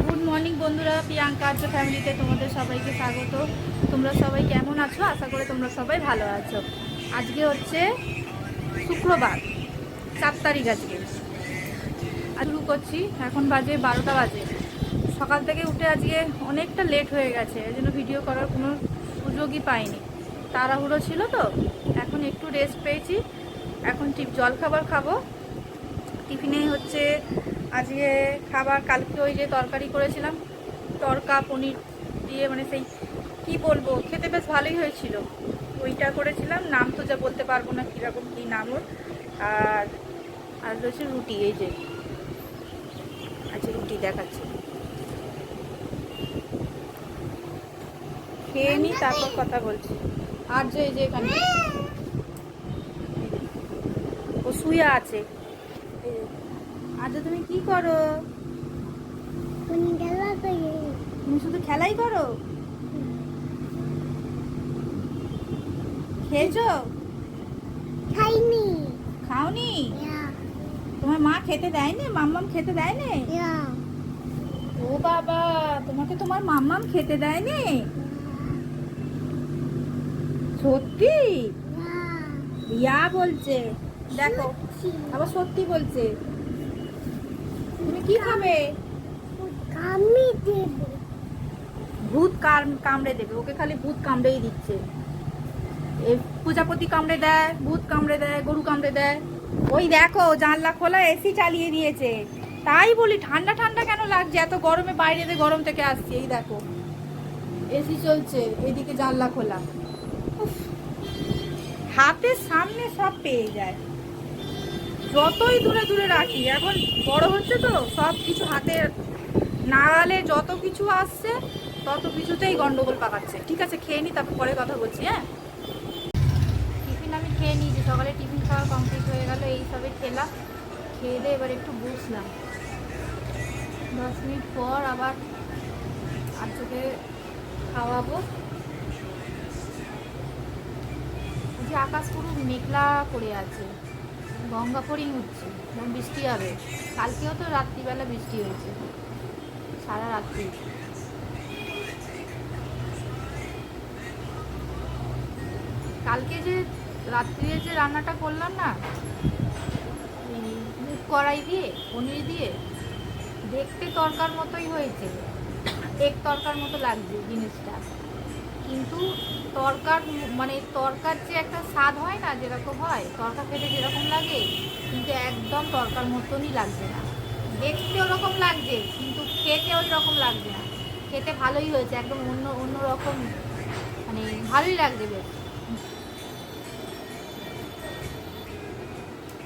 Good morning বন্ধুরা, প্রিয়াঙ্কা আর্য ফ্যামিলিতে তোমাদের সবাইকে স্বাগত। তোমরা সবাই কেমন আছো? আশা করি তোমরা সবাই ভালো আছো। আজকে হচ্ছে শুক্রবার, 4 তারিখ। আজকে শুরু করছি, এখন বাজে 12টা বাজে। সকাল থেকে উঠে আজকে অনেকটা লেট হয়ে গেছে, এই জন্য ভিডিও করার কোনো সুযোগই পাইনি, তাড়াহুড়ো ছিল তো। এখন একটু রেস্ট পেয়েছি, এখন জলখাবার খাবো। টিফিনে হচ্ছে আজকে খাবার, কালকে ওই যে তরকারি করেছিলাম, তরকা পনির দিয়ে, মানে সেই কি বলবো, খেতে বেশ ভালোই হয়েছিল। ওইটা করেছিলাম, নাম তো যা বলতে পারবো না কীরকম কী নাম ওর। আর আর রয়েছে রুটি, এই যে আচ্ছা রুটি দেখাচ্ছি, খেয়ে নিই তারপর কথা বলছি। আর যে এই যে এখানে ও শুয়ে আছে। আচ্ছা তুমি কি করো? তুমি শুধু খেলাই করো? খেয়েছো? খাইনি। খাওনি? Yeah. তোমার মা খেতে দেয়নি? মাম্মাম খেতে দেয়নি? Yeah. ও বাবা, তোমাকে তোমার মাম্মাম খেতে দেয়নি? সত্যি? Yeah. ইয়া বলছে, দেখো আবার সত্যি বলছে। তুমি কি খাবে? আমি দেব। ভূত কামড়ে দেবে ওকে, খালি ভূত কামড়েই দিচ্ছে। প্রজাপতি কামড়ে দেয়, ভূত কামড়ে দেয়, গরু কামড়ে দেয়। ওই দেখো জানলা খোলা, এসি চালিয়ে দিয়েছে। তাই বলি ঠান্ডা ঠান্ডা কেন লাগছে, এত গরমে বাইরে দিয়ে গরম থেকে আসছে। এই দেখো এসি চলছে, এদিকে জানলা খোলা। উফ, হাতের সামনে সব পেয়ে যায়, যতই দূরে দূরে রাখি। এখন বড় হচ্ছে তো, সব কিছু হাতের নাগালে যত কিছু আসছে তত কিছুতেই গন্ডগোল পাকাচ্ছে। ঠিক আছে, খেয়ে নি, তারপর পরে কথা বলছি। হ্যাঁ, টিফিন আমি খেয়ে নিয়েছি, সকালে টিফিন খাওয়া কমপ্লিট হয়ে গেল। এই সবে খেলাম, খেয়ে দিয়ে এবার একটু বসলাম। 10 মিনিট পর আবার আজকে খাওয়াবো। যে আকাশ পুরো মেঘলা করে আছে, গঙ্গা ফড়িং হচ্ছে, যেমন বৃষ্টি হবে। কালকেও তো রাত্রিবেলা বৃষ্টি হয়েছে, সারা রাত্রি। কালকে যে রাত্রিরে যে রান্নাটা করলাম না, মুগ কড়াই দিয়ে পনির দিয়ে, দেখতে তরকার মতোই হয়েছে, এক তরকার মতো লাগছে জিনিসটা। কিন্তু তরকার মানে তরকার যে একটা স্বাদ হয় না, যেরকম হয় তরকা খেতে যেরকম লাগে, কিন্তু একদম তরকার মতনই লাগছে না। দেখতে ওরকম লাগছে কিন্তু খেতে ওই রকম লাগছে না। খেতে ভালোই হয়েছে, একদম অন্য অন্য রকম, মানে ভালোই লাগছে বেশ।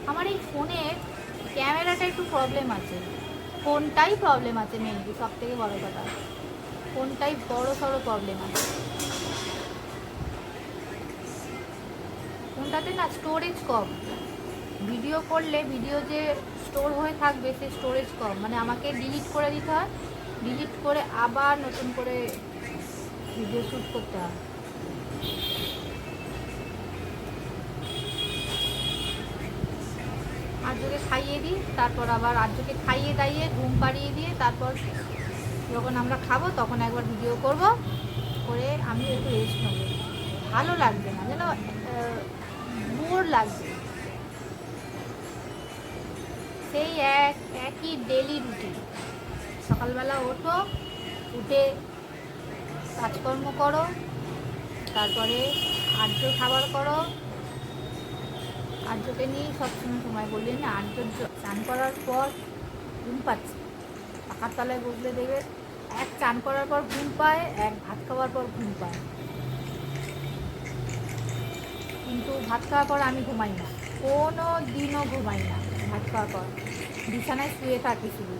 আমার এই ফোনের ক্যামেরাটা একটু প্রবলেম আছে, ফোনটাই প্রবলেম আছে মেনলি, সব থেকে বড় কথা ফোনটাই বড় সড়ো প্রবলেম আছে। ফোনটাতে না স্টোরেজ কম, ভিডিও করলে ভিডিও যে স্টোর হয়ে থাকবে সে স্টোরেজ কম, মানে আমাকে ডিলিট করে দিতে হয়, ডিলিট করে আবার নতুন করে ভিডিও শ্যুট করতে হয়। আর্যকে খাইয়ে দিই, তারপর আবার আর্যকে খাইয়ে দাইয়ে ঘুম পাড়িয়ে দিয়ে তারপর যখন আমরা খাবো তখন একবার ভিডিও করব, করে আমি একটু রেস্ট নেবো। ভালো লাগছে না যেন, বোর লাগছে। সেই একই ডেলি রুটিন, সকালবেলা ওঠো, উঠে কাজকর্ম করো, তারপরে আর্য খাবার করো। আর্যকে নিয়েই সবসময় সময় বললি না, আর্য চান করার পর ঘুম পাচ্ছে, পাখার তলায় বসলে দেবে, এক চান করার পর ঘুম পায়, এক ভাত খাওয়ার পর ঘুম পায়। কিন্তু ভাত খাওয়ার পর আমি ঘুমাই না, কোনো দিনও ঘুমাই না। ভাত খাওয়ার পর বিছানায় শুয়ে থাকি, শুধু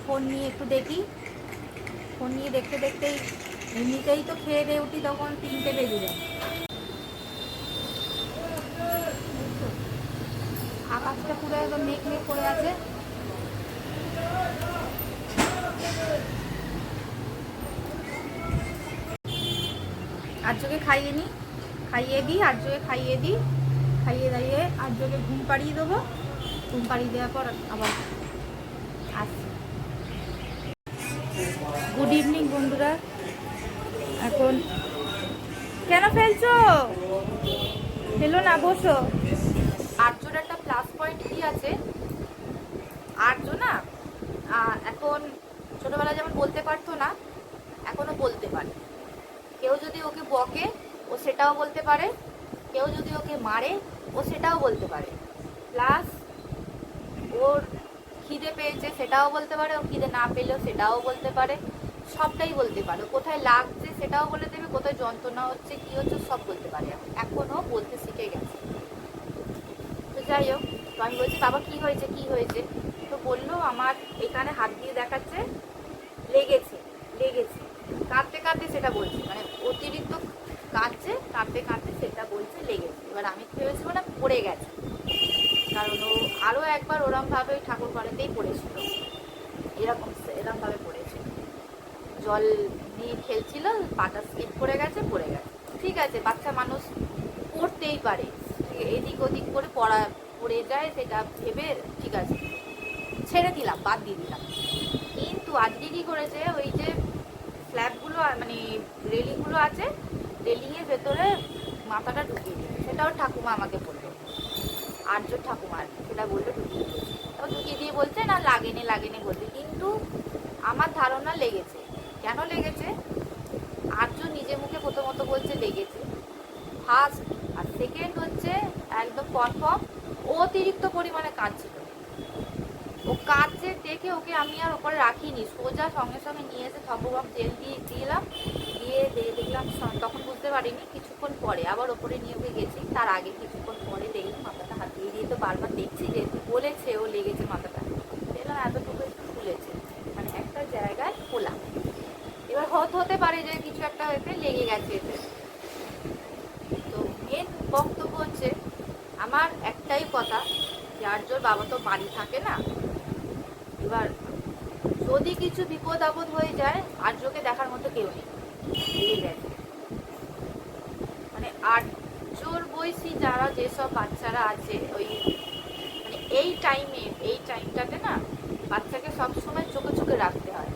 ফোন নিয়ে একটু দেখি। ফোন নিয়ে দেখতে দেখতেই এমনিতেই তো খেয়ে দিয়ে উঠি তখন 3টে বেজে যায়। আকাশটা পুরো একদম মেঘ মেঘ করে আছে। আর্যকে খাইয়ে নিই, খাইয়ে দিই, আর্যকে খাইয়ে দিই, খাইয়ে দাইয়ে আর্যকে ঘুম পাড়িয়ে দেবো। ঘুম পাড়িয়ে দেওয়ার পর আবার আসছি। গুড ইভিনিং বন্ধুরা। এখন কেন ফেলছো? ফেলো না, বসো। আর্যর একটা প্লাস পয়েন্ট কি আছে, আর্য না এখন ছোটবেলায় যেমন বলতে পারতো না, এখনো বলতে পারে। কেউ যদি ওকে বকে ও সেটাও বলতে পারে, কেউ যদি ওকে মারে ও সেটাও বলতে পারে। প্লাস ওর খিদে পেয়েছে সেটাও বলতে পারে, ও খিদে না পেলেও সেটাও বলতে পারে, সবটাই বলতে পারে। কোথায় লাগছে সেটাও বলে দেবে, কোথায় যন্ত্রণা হচ্ছে কি হচ্ছে সব বলতে পারে। এখনো বলতে শিখে গেছে। তো যাই হোক, তো আমি বলছি বাবা কি হয়েছে কি হয়েছে, তো বললো আমার এখানে হাত দিয়ে দেখাচ্ছে লেগেছে লেগেছে, কাঁদতে কাঁদতে সেটা বলছে, মানে অতিরিক্ত কাঁদছে, কাঁদতে কাঁদতে সেটা বলছে লেগেছে। এবার আমি ভেবেছি না পড়ে গেছে, কারণ ও আরও একবার ওরমভাবে ঠাকুর ঘরেতেই পড়েছিল, এরমভাবে পড়েছিল। জল নিয়ে খেলছিল, পাটা স্লিপ করে গেছে, পড়ে গেছে। ঠিক আছে, বাচ্চা মানুষ পড়তেই পারে, এদিক ওদিক করে পড়ে যায়, সেটা ভেবে ঠিক আছে ছেড়ে দিলাম, বাদ দিয়ে দিলাম। কিন্তু আজকে কি করেছে, ওই যে স্ল্যাবগুলো মানে রেলিংগুলো আছে, রেলিংয়ের ভেতরে মাথাটা ঢুকিয়ে দিয়েছে। সেটাও ঠাকুমা আমাকে বললো, আর্য ঠাকুমা আর কি, সেটা বললো ঢুকিয়ে দিয়েছে। তো ঢুকিয়ে দিয়ে বলছে না লাগেনি লাগেনি বলছে, কিন্তু আমার ধারণা লেগেছে। কেন লেগেছে? আর্য নিজে মুখে প্রথমত বলছে লেগেছে ফার্স্ট, আর সেকেন্ড হচ্ছে একদম কনফার্ম অতিরিক্ত পরিমাণে কাঁদছিল। ও কাঁদছে দেখে ওকে আমি আর ওপরে রাখিনি, সোজা সঙ্গে সঙ্গে নিয়ে এসে থম্ববাম জেল দিয়ে দিলাম, দিয়ে দেখলাম তখন বুঝতে পারিনি, কিছুক্ষণ পরে আবার ওপরে নিয়ে ওকে গেছি। তার আগে কিছুক্ষণ পরে দেখলাম মাথাটা হাত দিয়ে দিয়ে, তো বারবার দেখছি যেহেতু বলেছে ও লেগেছে মাথাটা, দেখলাম এতটুকু একটু ফুলেছে, মানে একটা জায়গায় ফোলা। এবার হতে পারে যে কিছু একটা হয়েছে লেগে গেছে এতে। তো মেন বক্তব্য হচ্ছে আমার একটাই কথা, যে আর্যর বাবা তো বাড়ি থাকে না। এবার যদি কিছু বিপদ আপদ হয়ে যায়, আর্যকে দেখার মতো কেউ নেই, লেগে গেছে। মানে আর্যর বয়সী যারা যেসব বাচ্চারা আছে, ওই মানে এই টাইমটাতে না বাচ্চাকে সবসময় চোখে চোখে রাখতে হয়।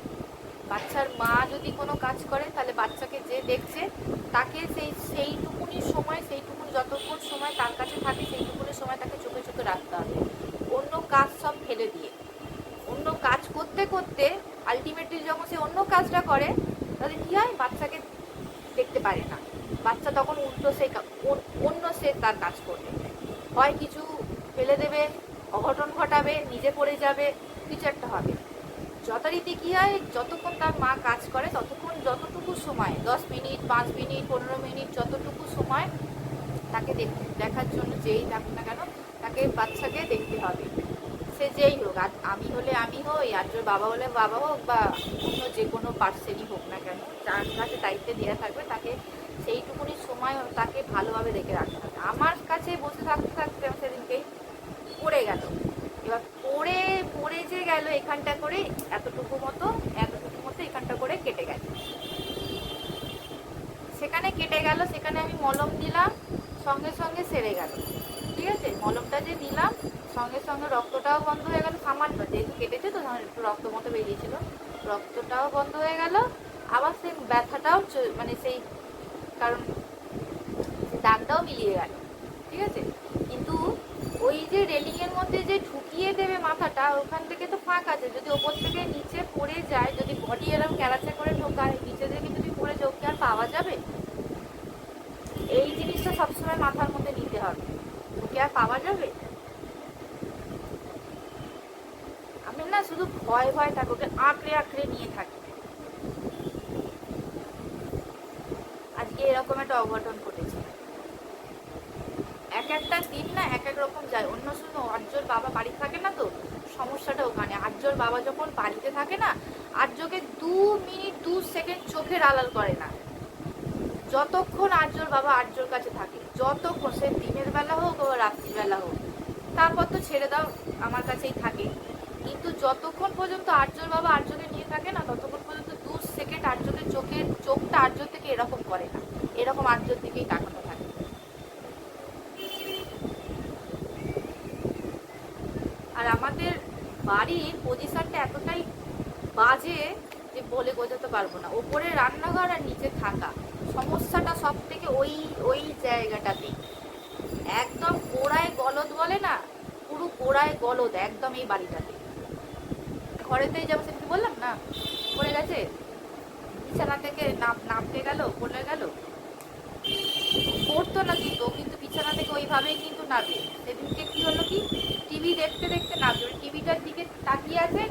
বাচ্চার মা যদি কোনো কাজ করে, তাহলে বাচ্চাকে যে দেখছে তাকে সেইটুকুনি সময়, সেইটুকুনি যতক্ষণ সময় তার কাছে থাকে সেইটুকুনি সময় তাকে চোখে চোখে রাখতে হবে, অন্য কাজ সব ফেলে দিয়ে। অন্য কাজ করতে করতে আলটিমেটলি যখন সে অন্য কাজটা করে, তাহলে কী হয়, বাচ্চাকে দেখতে পারে না। বাচ্চা তখন উল্টো সে তার কাজ করবে, হয় কিছু ফেলে দেবে, অঘটন ঘটাবে, নিজে পড়ে যাবে, কিছু একটা হবে। যথারীতি কী হয়, যতক্ষণ তার মা কাজ করে ততক্ষণ যতটুকু সময় 10 মিনিট 5 মিনিট 15 মিনিট যতটুকু সময় তাকে দেখার জন্য যেই থাকুক না কেন, তাকে বাচ্চাকে দেখতে হবে। সে যেই হোক, আমি হলে আমি হই, আর্যর বাবা হলে বাবা হোক, বা অন্য যে কোনো পার্সেনই হোক না কেন, যার কাছে দায়িত্বে দেওয়া থাকবে তাকে সেইটুকুনি সময় তাকে ভালোভাবে দেখে রাখতে হবে। আমার কাছে বসে থাকতে থাকতে সেদিনকেই পড়ে গেল। এবার পড়ে যে গেল এখানটা করে এতটুকু মতো এখানটা করে কেটে গেছে, সেখানে কেটে গেল, সেখানে আমি মলম দিলাম, সঙ্গে সঙ্গে সেরে গেল। ঠিক আছে, মলমটা যে দিলাম সঙ্গে সঙ্গে রক্তটাও বন্ধ হয়ে গেল, সামান্য যেহেতু কেটেছে তো একটু রক্ত মতো বেরিয়েছিল, রক্তটাও বন্ধ হয়ে গেল। আবার সেই ব্যথাটাও মানে সেই কারণ দাগটাও মিলিয়ে গেল। ঠিক আছে, কিন্তু ওই যে রেলিংয়ের মধ্যে যে ঢুকিয়ে দেবে মাথাটা, ওখান থেকে তো ফাঁক আছে, যদি ওপর থেকে নিচে পড়ে যায়, যদি বডি এরকম ক্যারাচে করে ঢোকায়, নিচে থেকে যদি পড়ে যায় ওকে আর পাওয়া যাবে? এই জিনিসটা সবসময় মাথার মধ্যে নিতে হবে, ওকে আর পাওয়া যাবে? আমি না শুধু ভয় ভয় থাকি, ওকে আঁকড়ে আঁকড়ে নিয়ে থাকি। আজকে এরকম একটা অঘটন ঘটেছে। এক একটা দিন না এক এক রকম যায়। অন্য সময় আর্যর বাবা বাড়ি থাকে না, তো সমস্যাটা ওখানে। আর্যর বাবা যখন বাড়িতে থাকে না, আর্যকে 2 মিনিট 2 সেকেন্ড চোখের আড়াল করে না, যতক্ষণ আর্যর বাবা আর্যর কাছে থাকে, যতক্ষণ, সে দিনের বেলা হোক ও রাত্রিবেলা হোক। তারপর তো ছেড়ে দাও, আমার কাছেই থাকে। কিন্তু যতক্ষণ পর্যন্ত আর্যর বাবা আর্যকে নিয়ে থাকে না, ততক্ষণ পর্যন্ত 2 সেকেন্ড আর্যকে চোখটা আর্যর থেকে এরকম করে না, এরকম আর্যর দিকেই তাকানো থাকে। আর আমাদের বাড়ির পজিশনটা এতটাই বাজে, যে বলে বোঝাতে পারবো না। ওপরে রান্নাঘর আর নিচে থাকা, সমস্যাটা সব থেকে ওই ওই জায়গাটাতে একদম গোড়ায় গলদ বলে না, পুরো গোড়ায় গলদ একদম এই বাড়িটাতে। ঘরেতেই যাবো সেটা বললাম না, পড়ে গেছে বিছানা থেকে নামতে গেল, পড়ে গেল, পড়তো না কিন্তু বিছানা থেকে ওইভাবেই কিন্তু নামে। সেদিনকে কি হলো কি, টিভি দেখতে দেখতে নামছে, টিভিটার দিকে তাকিয়ে আছে,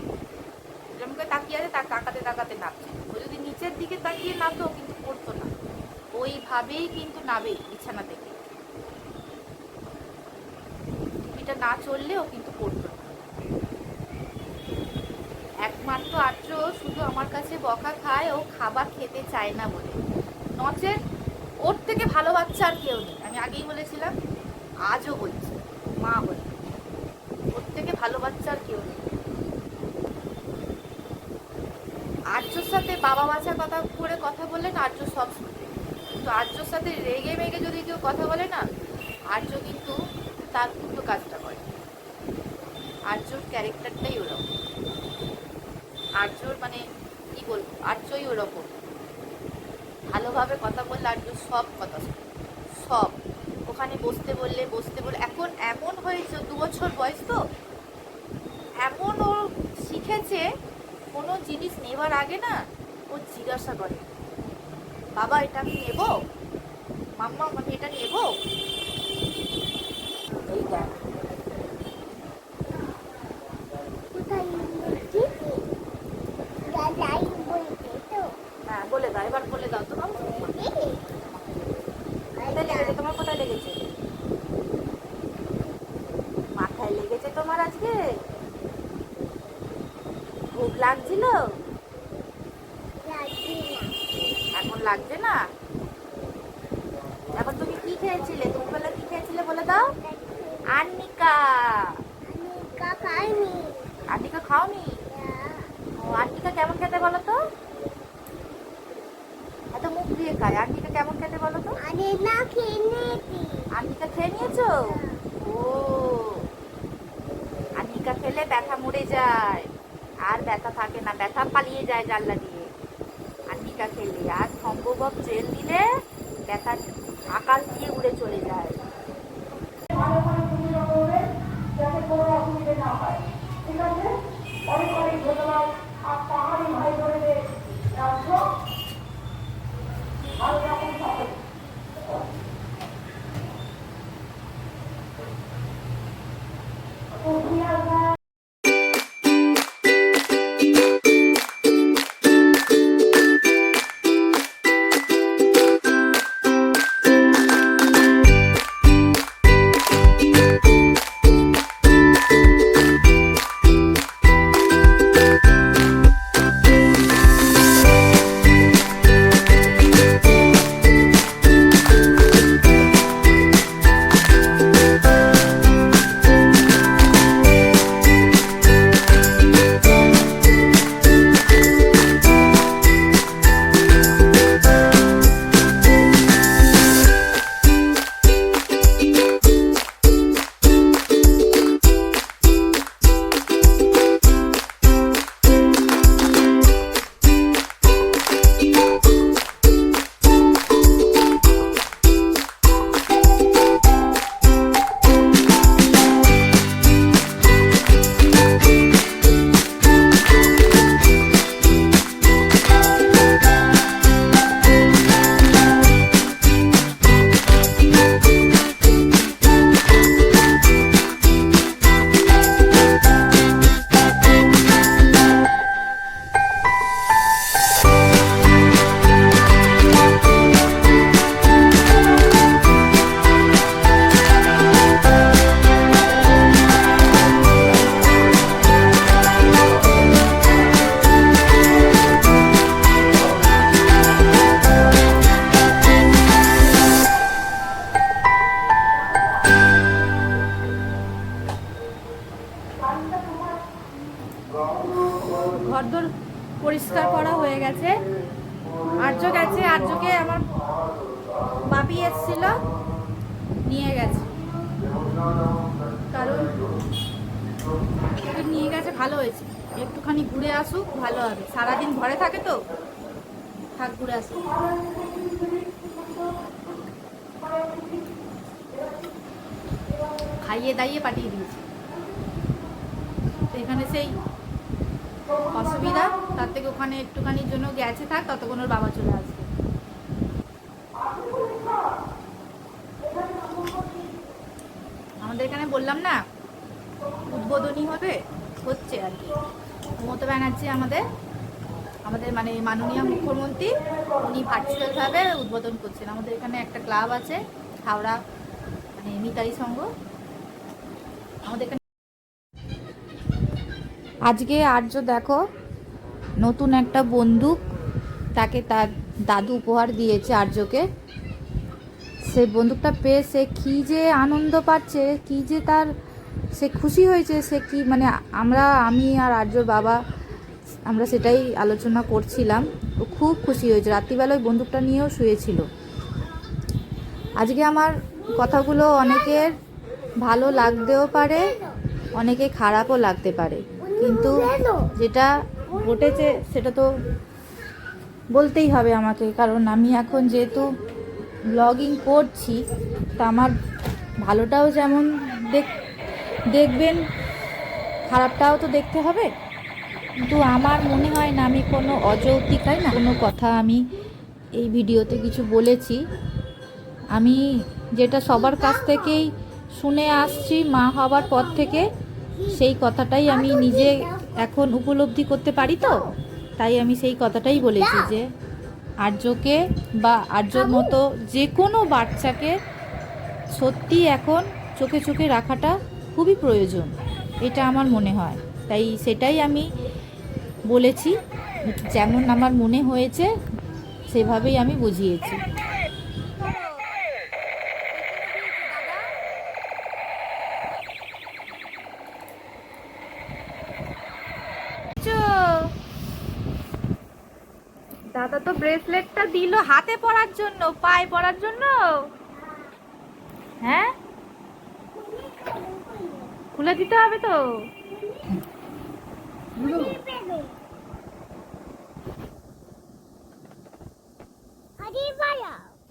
যেমন তাকিয়ে আছে তার তাকাতে তাকাতে নামছে। ও যদি নিচের দিকে তাকিয়ে নামতো কিন্তু পড়তো না, ওইভাবেই কিন্তু নামে বিছানা থেকে। টিভিটা না চললেও কিন্তু পড়তো না। একমাত্র আর্য শুধু আমার কাছে বকা খায় ও খাবার খেতে চায় না বলে, নচেত ওর থেকে ভালো বাচ্চা আর কেউ নেই। আমি আগেই বলেছিলাম, আজও বলছি, মা বলে ওর থেকে ভালো বাচ্চা আর কেউ নেই। আর্যর সাথে বাবা বাচ্চা কথা করে কথা বললে না আর্য সব শুনবে, কিন্তু আর্যর সাথে রেগে মেগে যদি কেউ কথা বলে না, আর্য কিন্তু তার উল্টো কাজটা করে। আর্যর ক্যারেক্টারটাই ওরকম, আর্যর মানে কি বলবো, আর্যই ওরকম। ভালোভাবে কথা বললে আর্য সব কথা শোনে, সব। ওখানে বসতে বললে এখন এমন হয়েছে, 2 বছর বয়স তো, এমন ও শিখেছে কোনো জিনিস নেবার আগে না ও জিজ্ঞাসা করে, বাবা এটা আমি নেব, মাম্মা আমি এটা নেব। এই দেখ কোথায় লিখেছি? দাদাই বলতে তো। হ্যাঁ বলে দাও, এবার বলে দাও তো বাবু। কোথায় লেগেছে তোমার, কোথায় লেগেছে? মাথায় লেগেছে তোমার আজকে? খুব লাগছিল? লাগছে না। এখন লাগছে না? এখন তুমি কি খেয়েছিলে, দুপুরবেলা কি খেয়েছিলে বলে দাও? আন্নিকা। আমি খাইনি। আন্নিকা খাওনি? ও, আন্নিকা কেমন খেতে বলো তো? এত মুখ দিয়ে খায়, আন্নিকা কেমন খেতে বলো তো? আরে না খেয়ে নিয়েছি। আন্নিকা খেয়ে নিয়েছো? ও, আন্নিকা খেলে ব্যথা মরে যায়, আর ব্যথা থাকে না, ব্যথা পালিয়ে যায় জানলা দিয়ে। আন্নিকা খেলে আর সম্ভব জেল দিলে ব্যথা আকাশ দিয়ে উড়ে চলে যায়। যাতে কোনো অসুবিধে না হয়, ঠিক আছে? অনেক অনেক ধন্যবাদ। আর পাহাড়ি ভাই বোনেদের রাখো, ভালো রাখুন সবাই। ঘরদোর পরিষ্কার করা হয়ে গেছে। আর্য গেছে, আর্যকে আমার বাপি এসেছিল, নিয়ে গেছে, কারণ নিয়ে গেছে ভালো হয়েছে। একটুখানি ঘুরে আসুক, ভালো হবে। সারাদিন ঘরে থাকে তো, থাক ঘুরে আসুক। খাইয়ে দাইয়ে পাঠিয়ে দিয়েছি। তো এখানে সেই অসুবিধা, তার থেকে ওখানে একটুখানির জন্য গেছে, থাক, ততক্ষণ ওর বাবা চলে আসবে। আমাদের এখানে বললাম না উদ্বোধনী হবে, হচ্ছে আর কি। মমতা ব্যানার্জি আমাদের আমাদের মানে মাননীয় মুখ্যমন্ত্রী, উনি ভার্চুয়ালভাবে উদ্বোধন করছেন। আমাদের এখানে একটা ক্লাব আছে, হাওড়া মানে মিতালি সংঘ। আমাদের এখানে আজকে আর্য দেখো নতুন একটা বন্দুক তাকে তার দাদু উপহার দিয়েছে আর্যকে। সেই বন্দুকটা পেয়ে সে কী যে আনন্দ পাচ্ছে, কী যে তার সে খুশি হয়েছে, সে কি মানে আমি আর আর্যর বাবা আমরা সেটাই আলোচনা করছিলাম। ও খুব খুশি হয়েছে, রাত্রিবেলায় বন্দুকটা নিয়েও শুয়েছিল। আজকে আমার কথাগুলো অনেকের ভালো লাগতেও পারে, অনেকে খারাপও লাগতে পারে, কিন্তু যেটা ঘটেছে সেটা তো বলতেই হবে আমাকে। কারণ আমি এখন যেহেতু ব্লগিং করছি, তা আমার ভালোটাও যেমন দেখবেন, খারাপটাও তো দেখতে হবে। কিন্তু আমার মনে হয় না আমি কোনো অযৌক্তিকায় না কোনো কথা আমি এই ভিডিওতে কিছু বলেছি। আমি যেটা সবার কাছ থেকেই শুনে আসছি মা হবার পর থেকে, সেই কথাটাই আমি নিজে এখন উপলব্ধি করতে পারি, তো তাই আমি সেই কথাটাই বলেছি যে আর্যকে বা আর্যর মতো যে কোনো বাচ্চাকে সত্যি এখন চোখে চোখে রাখাটা খুবই প্রয়োজন, এটা আমার মনে হয়। তাই সেটাই আমি বলেছি, যেমন আমার মনে হয়েছে সেভাবেই আমি বুঝিয়েছি। দাদা তো ব্রেসলেটটা দিল হাতে পরার জন্য, পায়ে পরার জন্য। হ্যাঁ, খুলে দিতে হবে তো।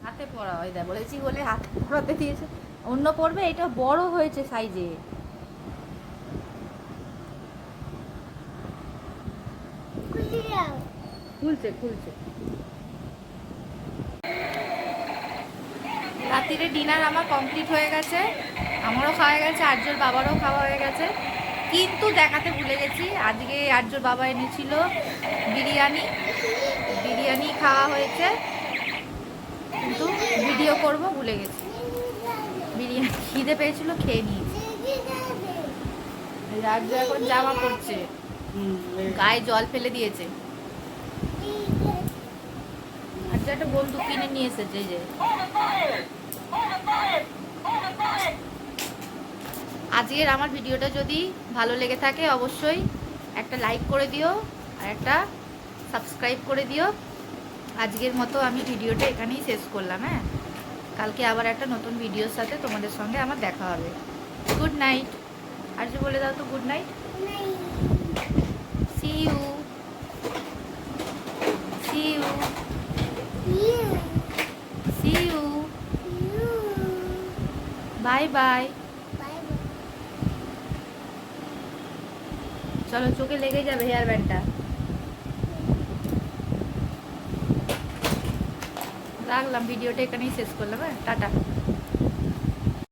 হাতে পরা হয়, দেখ বলেছি বলে হাতে পরাতে দিয়েছে। অন্য পড়বে, এটা বড় হয়েছে সাইজে। খুলছে খুলছে। রাত্রিরে ডিনার আমার কমপ্লিট হয়ে গেছে, আমারও খাওয়া গেছে, আর্যর বাবারও খাওয়া হয়ে গেছে। কিন্তু দেখাতে ভুলে গেছি, আজকে আর্যর বাবা এনেছিল বিরিয়ানি খাওয়া হয়েছে, কিন্তু ভিডিও করব ভুলে গেছি। বিরিয়ানি খিদে পেয়েছিল, খেয়ে নিয়েছি। আর্য এখন জামা পড়ছে, গায়ে জল ফেলে দিয়েছে। আর্য একটা বন্দুক কিনে নিয়ে এসেছে যে। আজকের আমার ভিডিওটা যদি ভালো লেগে থাকে অবশ্যই একটা লাইক করে দিও আর একটা সাবস্ক্রাইব করে দিও। আজকের মতো আমি ভিডিওটা এখানেই শেষ করলাম। হ্যাঁ, কালকে আবার একটা নতুন ভিডিওর সাথে তোমাদের সঙ্গে আমার দেখা হবে। Good night. আর যে বলে দাও তো good night. See you. See you. See you. Bye bye. চলো, চোখে লেগে যাবে হেয়ার ব্যান্ডটা। রাখলাম, ভিডিওটা এখানেই শেষ করলাম। হ্যাঁ, টাটা।